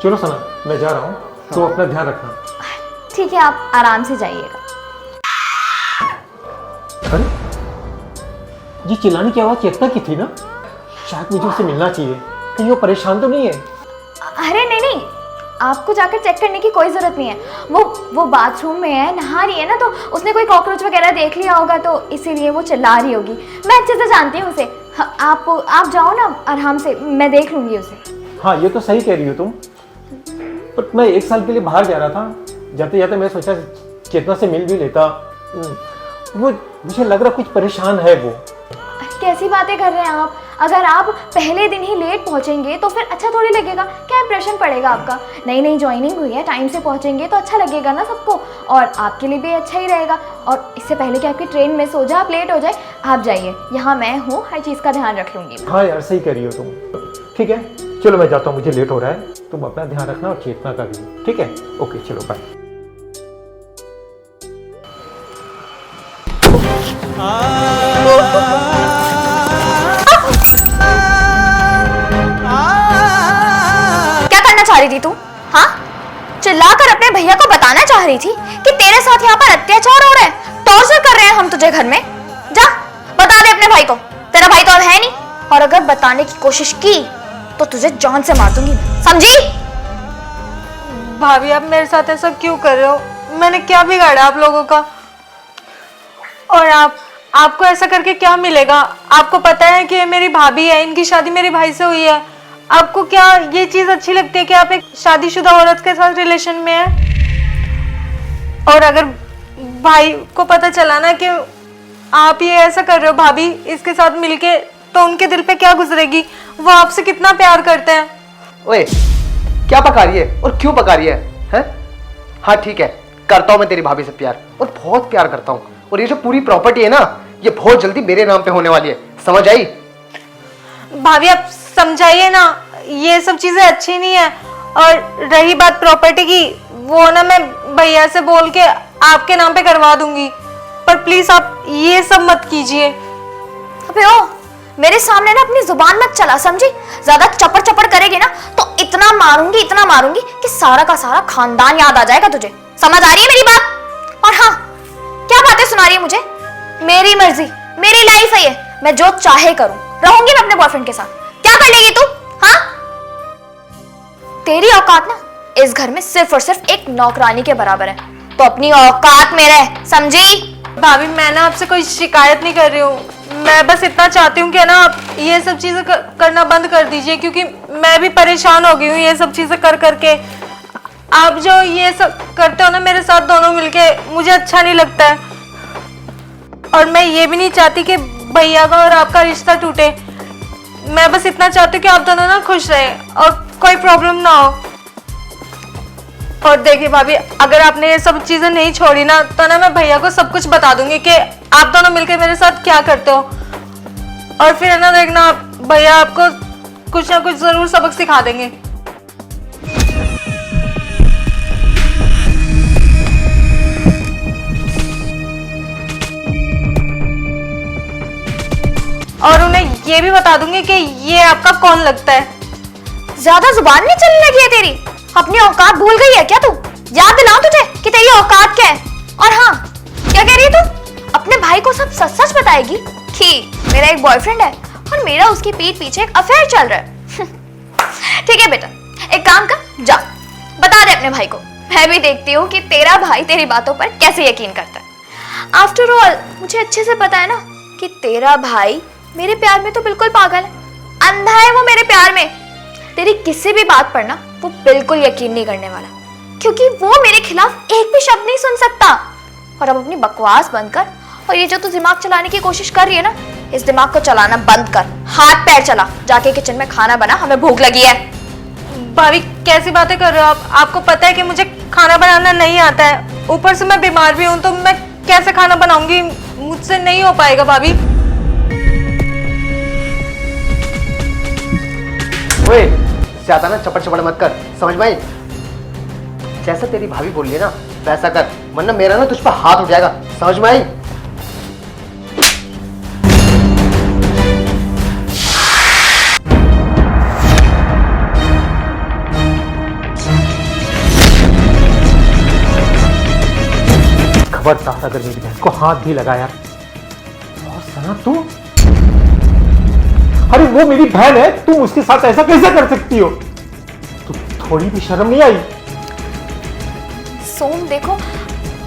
चलो सना, मैं जा रहा हूँ, तुम अपना ध्यान रखना। ठीक है, आप आराम से जाइएगा। अरे ये चिल्लाने की आवाज चेतना की थी ना? शायद मुझे उससे मिलना चाहिए। कहीं वो परेशान तो नहीं है? अरे नहीं नहीं, आपको जाकर चेक करने की कोई जरूरत नहीं है। वो बाथरूम में है, नहा रही है ना, तो उसने कोई कॉकरोच वगैरह देख लिया होगा, तो इसीलिए वो चिल्ला रही होगी। मैं अच्छे से जानती हूँ उसे। आप जाओ ना आराम से, मैं देख लूंगी उसे। हाँ, ये तो सही कह रही हो तुम, बट मैं 1 साल के लिए बाहर जा रहा था। जाते जाते मैं सोचा चेतना से मिल भी लेता। वो मुझे लग रहा कुछ परेशान है वो। कैसी बातें कर रहे हैं आप? अगर आप पहले दिन ही लेट पहुंचेंगे तो फिर अच्छा थोड़ी लगेगा। क्या इंप्रेशन पड़ेगा आपका? नई नई ज्वाइनिंग हुई है, टाइम से पहुंचेंगे तो अच्छा लगेगा ना सबको, और आपके लिए भी अच्छा ही रहेगा। और इससे पहले कि आपकी ट्रेन मिस हो जाए, आप लेट हो जाए, आप जाइए। यहाँ मैं हूँ, हर चीज़ का ध्यान रख लूँगी। हाँ यार, सही कह रही हो तुम। ठीक है, चलो मैं जाता हूँ, मुझे लेट हो रहा है। तुम अपना ध्यान रखना और चेतना का भी। ठीक है, ओके, चलो बाय। क्या करना चाह रही थी तू? हाँ, चिल्लाकर अपने भैया को बताना चाह रही थी कि तेरे साथ यहाँ पर अत्याचार हो रहा है, टॉर्चर कर रहे हैं हम तुझे घर में। जा बता दे अपने भाई को, तेरा भाई तो अब है नहीं, और अगर बताने की कोशिश की तो तुझे जान से मार दूंगी, समझी? भाभी, आप मेरे साथ ऐसा क्यों कर रहे हो? मैंने क्या बिगाड़ा आप लोगों का? और आपको ऐसा करके क्या मिलेगा? आपको पता है कि मेरी भाभी है, इनकी शादी मेरे भाई से हुई है। आपको क्या ये चीज अच्छी लगती है कि आप एक शादीशुदा औरत के साथ रिलेशन में है? और अगर भाई को पता चला ना कि आप ये ऐसा कर रहे हो भाभी इसके साथ मिलके, तो उनके दिल पे क्या गुजरेगी? वो आपसे कितना प्यार करते हैं। ओए, क्या पका रही है और क्यों पका रही है? हैं? हाँ ठीक है, करता हूँ मैं तेरी भाभी से प्यार, और बहुत प्यार करता हूँ। और ये जो पूरी प्रॉपर्टी है ना, ये बहुत जल्दी मेरे नाम पे होने वाली है, समझ आई? भाभी आप समझाइए ना, ये सब चीजें अच्छी नहीं है। और रही बात प्रॉपर्टी की, वो ना मैं भैया से बोल के आपके नाम पे करवा दूंगी, पर प्लीज आप ये सब मत कीजिए। अबे ओ, मेरे सामने ना अपनी जुबान मत चला, समझी? ज्यादा चपड़ चपड़ करेगी ना तो इतना मारूंगी कि सारा का सारा खानदान याद आ जाएगा तुझे। समझ आ रही है मेरी बात? और हाँ, क्या बातें सुना रही है मुझे? मेरी मर्जी, मेरी लाइफ है ये, मैं जो चाहे करूं। रहूंगी मैं अपने बॉयफ्रेंड के साथ, क्या कर लेगी तू? हाँ, तेरी औकात ना इस घर में सिर्फ और सिर्फ एक नौकरानी के बराबर है, तो अपनी औकात में रह, समझी? भाभी, मैं ना आपसे कोई शिकायत नहीं कर रही हूँ, मैं बस इतना चाहती हूँ कि ना आप ये सब चीजें करना बंद कर दीजिए, क्योंकि मैं भी परेशान हो गई हूँ ये सब चीजें कर करके। आप जो ये सब करते हो ना मेरे साथ दोनों मिलके, मुझे अच्छा नहीं लगता है। और मैं ये भी नहीं चाहती कि भैया का और आपका रिश्ता टूटे। मैं बस इतना चाहती हूँ कि आप दोनों ना खुश रहे और कोई प्रॉब्लम ना हो। और देखिए भाभी, अगर आपने ये सब चीजें नहीं छोड़ी ना, तो ना मैं भैया को सब कुछ बता दूंगी कि आप दोनों मिलकर मेरे साथ क्या करते हो। और फिर है ना, देखना भैया आपको कुछ ना कुछ जरूर सबक सिखा देंगे। और उन्हें ये भी बता दूंगी कि ये आपका कौन लगता है। ज्यादा जुबान नहीं चलने लगी है तेरी? अपनी औकात भूल गई है क्या तू? याद दिलाऊं तुझे कि तेरी औकात क्या है? और हाँ, क्या कह रही है तू? अपने भाई को सब सच सच बताएगी कि मेरा एक बॉयफ्रेंड है और मेरा उसकी पीठ पीछे एक अफेयर चल रहा है। ठीक है बेटा, एक काम कर, जा बता दे अपने भाई को। मैं भी देखती हूँ कि तेरा भाई तेरी बातों पर कैसे यकीन करता है। आफ्टर ऑल मुझे अच्छे से पता है ना कि तेरा भाई मेरे प्यार में तो बिल्कुल पागल है, अंधा है वो मेरे प्यार में। तेरी किसी भी बात पर ना वो बिल्कुल यकीन नहीं करने वाला, क्योंकि वो मेरे खिलाफ एक भी शब्द नहीं सुन सकता। और अब अपनी बकवास बंद कर, और ये जो तू दिमाग चलाने की कोशिश कर रही है ना, इस दिमाग को चलाना बंद कर। हाथ पैर चला, जाके किचन में खाना बना, हमें भूख लगी है। भाभी, कैसी बातें कर रहे हो आप? आपको पता है कि मुझे खाना बनाना नहीं आता है, ऊपर से मैं बीमार भी हूँ, तो मैं कैसे खाना बनाऊंगी? मुझसे नहीं हो पाएगा भाभी। ओए, ज्यादा ना चपड़ चपड़ मत कर, समझ में आई? जैसा तेरी भाभी बोल रही है ना वैसा कर, वरना मेरा ना तुझ पर हाथ उठ जाएगा, समझ में आई? खबरदार अगर मेरी बहन को हाथ भी लगाया। और सना तू, अरे वो मेरी बहन है, तुम उसके साथ ऐसा कैसे कर सकती हो? तो थोड़ी भी शर्म नहीं आई? सोम देखो,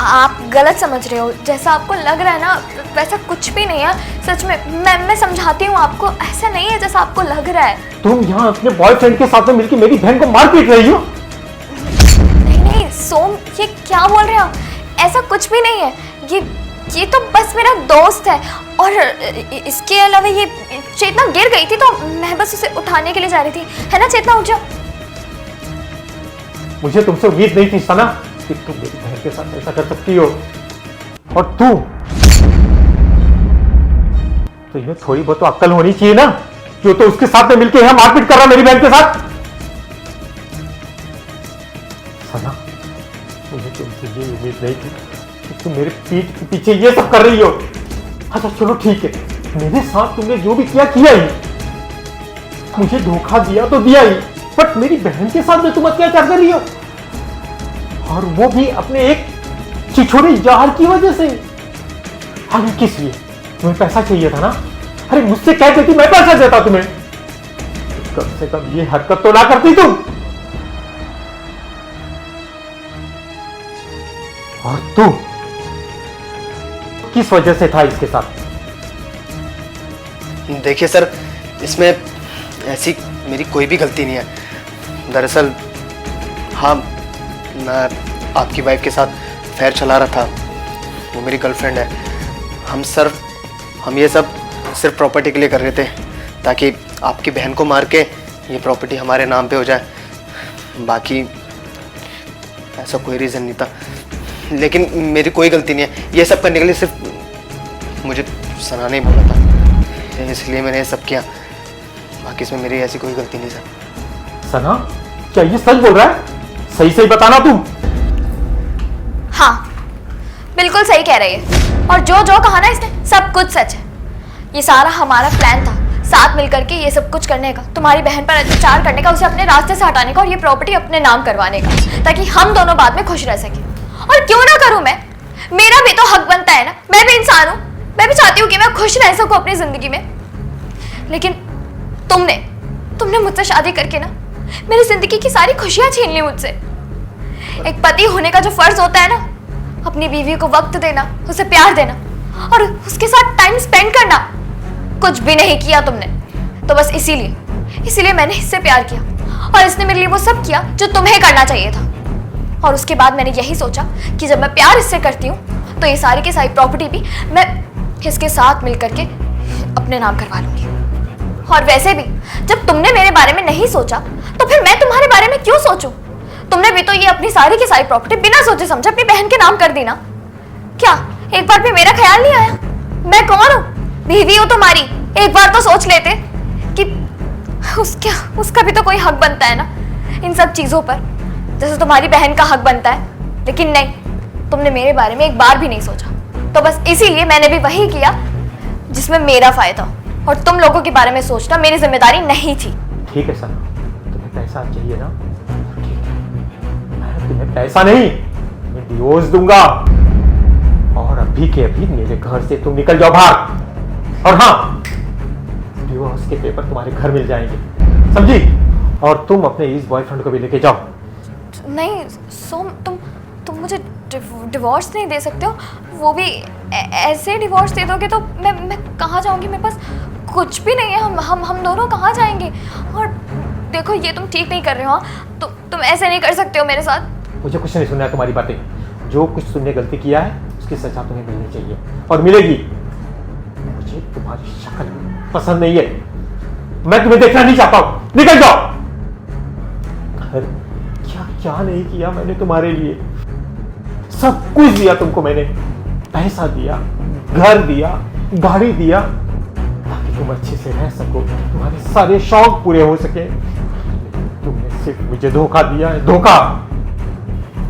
आप गलत समझ रहे हो। जैसा आपको लग रहा है ना, वैसा कुछ भी नहीं है। सच में मैं समझाती हूँ आपको, ऐसा नहीं है जैसा आपको लग रहा है। तुम यहाँ अपने बॉयफ्रेंड के साथ में मिलकर मेरी बहन को मार पीट रही हो? नहीं नहीं सोम, ये क्या बोल रहे हो आप? ऐसा कुछ भी नहीं है। ये तो बस मेरा दोस्त है। और इसके अलावा ये चेतना गिर गई थी तो मैं बस उसे उठाने के लिए जा रही थी। है ना चेतना, उठ जाओ। मुझे तुमसे उम्मीद नहीं थी सना कि तुम मेरी बहन के साथ ऐसा कर सकती हो। और तू तो ये थोड़ी बहुत तो अक्ल होनी चाहिए ना, जो तो उसके साथ में मिलकर यहाँ मारपीट कर रहा मेरी बहन के साथ। सना, मुझे तुमसे ये उम्मीद नहीं थी कि तुम मेरे पीठ के पीछे ये सब कर रही हो। अच्छा चलो ठीक है, मेरे साथ तुमने जो भी किया किया ही, मुझे धोखा दिया तो दिया ही, बट मेरी बहन के साथ में तुम अत्याचार कर रही हो, और वो भी अपने एक छिछोरे जहर की वजह से। आगे किस लिए? तुम्हें पैसा चाहिए था ना? अरे मुझसे कह देती, मैं पैसा देता तुम्हें। कम से कम ये हरकत तो ना करती तुम। और तू किस वजह से था इसके साथ? देखिए सर, इसमें ऐसी मेरी कोई भी गलती नहीं है। दरअसल हाँ, मैं आपकी वाइफ के साथ अफेयर चला रहा था। वो मेरी गर्लफ्रेंड है। हम ये सब सिर्फ प्रॉपर्टी के लिए कर रहे थे, ताकि आपकी बहन को मार के ये प्रॉपर्टी हमारे नाम पे हो जाए। बाकी ऐसा कोई रीज़न नहीं था। लेकिन मेरी कोई गलती नहीं है। ये सब करने के लिए सिर्फ मुझे सना ने बोला था, इसलिए मैंने ये सब किया। बाकी इसमें मेरी ऐसी कोई गलती नहीं सर। सना, क्या ये सच बोल रहा है? सही सही बताना तुम। हाँ, बिल्कुल सही कह रही है। और जो कहा ना इसने, सब कुछ सच है। ये सारा हमारा प्लान था, साथ मिलकर के ये सब कुछ करने का, तुम्हारी बहन पर अत्याचार करने का, उसे अपने रास्ते से हटाने का और ये प्रॉपर्टी अपने नाम करवाने का, ताकि हम दोनों बाद में खुश रह सकें। और क्यों ना करूं मैं? मेरा भी तो हक बनता है ना। मैं भी इंसान हूं, मैं भी चाहती हूँ कि मैं खुश रह सकूं अपनी जिंदगी में। लेकिन तुमने मुझसे शादी करके ना मेरी जिंदगी की सारी खुशियां छीन ली मुझसे। एक पति होने का जो फर्ज होता है ना, अपनी बीवी को वक्त देना, उसे प्यार देना और उसके साथ टाइम स्पेंड करना, कुछ भी नहीं किया तुमने। तो बस इसीलिए मैंने इससे प्यार किया और इसने मेरे लिए वो सब किया जो तुम्हें करना चाहिए था। और उसके बाद मैंने यही सोचा कि जब मैं प्यार इससे करती हूँ तो ये सारी की सारी प्रॉपर्टी भी मैं इसके साथ मिलकर के अपने नाम करवा लूंगी। और वैसे भी जब तुमने मेरे बारे में नहीं सोचा तो फिर मैं तुम्हारे बारे में क्यों सोचूं? तुमने भी तो ये अपनी सारी की सारी प्रॉपर्टी बिना सोचे समझे अपनी बहन के नाम कर दी ना। क्या एक बार भी मेरा ख्याल नहीं आया? मैं कौन हूँ? बीवी हूँ तुम्हारी। एक बार तो सोच लेते कि उसका भी तो कोई हक बनता है ना इन सब चीजों पर, जैसे तुम्हारी बहन का हक बनता है। लेकिन नहीं, तुमने मेरे बारे में एक बार भी नहीं सोचा। तो बस इसीलिए मैंने भी वही किया जिसमें मेरा फायदा हो, और तुम लोगों के बारे में सोचना मेरी जिम्मेदारी नहीं थी। ठीक है सर, तुम्हें पैसा चाहिए ना? ठीक है, मैं तुम्हें पैसा नहीं, तुम्हें डिवोर्स दूंगा और अभी के अभी मेरे घर से तुम निकल जाओ बाहर। और हाँ, डिवोर्स के पेपर तुम्हारे घर मिल जाएंगे, समझी? और तुम अपने इस बॉयफ्रेंड को भी लेके जाओ। नहीं सोम, तुम मुझे डिवोर्स नहीं दे सकते हो। वो भी ऐसे डिवोर्स दे दोगे तो मैं कहाँ जाऊँगी? मेरे पास कुछ भी नहीं है। हम दोनों कहाँ जाएंगे? और देखो, ये तुम ठीक नहीं कर रहे हो। तो तुम ऐसे नहीं कर सकते हो मेरे साथ। मुझे कुछ नहीं सुनना है तुम्हारी बातें। जो कुछ तुमने गलती किया है उसकी सजा तुम्हें मिलनी चाहिए और मिलेगी। मुझे तुम्हारी शक्ल पसंद नहीं है, मैं तुम्हें देखना नहीं चाहता हूँ। निकल जाओ। क्या नहीं किया मैंने तुम्हारे लिए? सब कुछ दिया तुमको मैंने। पैसा दिया, घर दिया, गाड़ी दिया, ताकि तुम अच्छे से रह सको, तुम्हारे सारे शौक पूरे हो सके। तुमने सिर्फ मुझे धोखा दिया है, धोखा।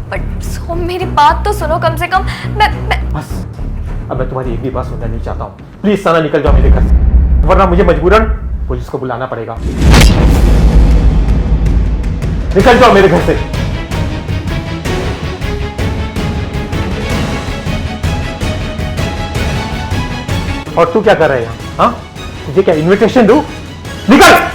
बट सोम, मेरी बात तो सुनो कम से कम। मैं बस, अब मैं तुम्हारी एक भी बात सुनना नहीं चाहता हूँ। प्लीज सना, निकल जाओ मेरे घर से, वरना मुझे मजबूरन पुलिस को बुलाना पड़ेगा। निकल जाओ मेरे घर से। और तू क्या कर रहा है यहाँ? हाँ, तुझे क्या इनविटेशन दूं? निकल।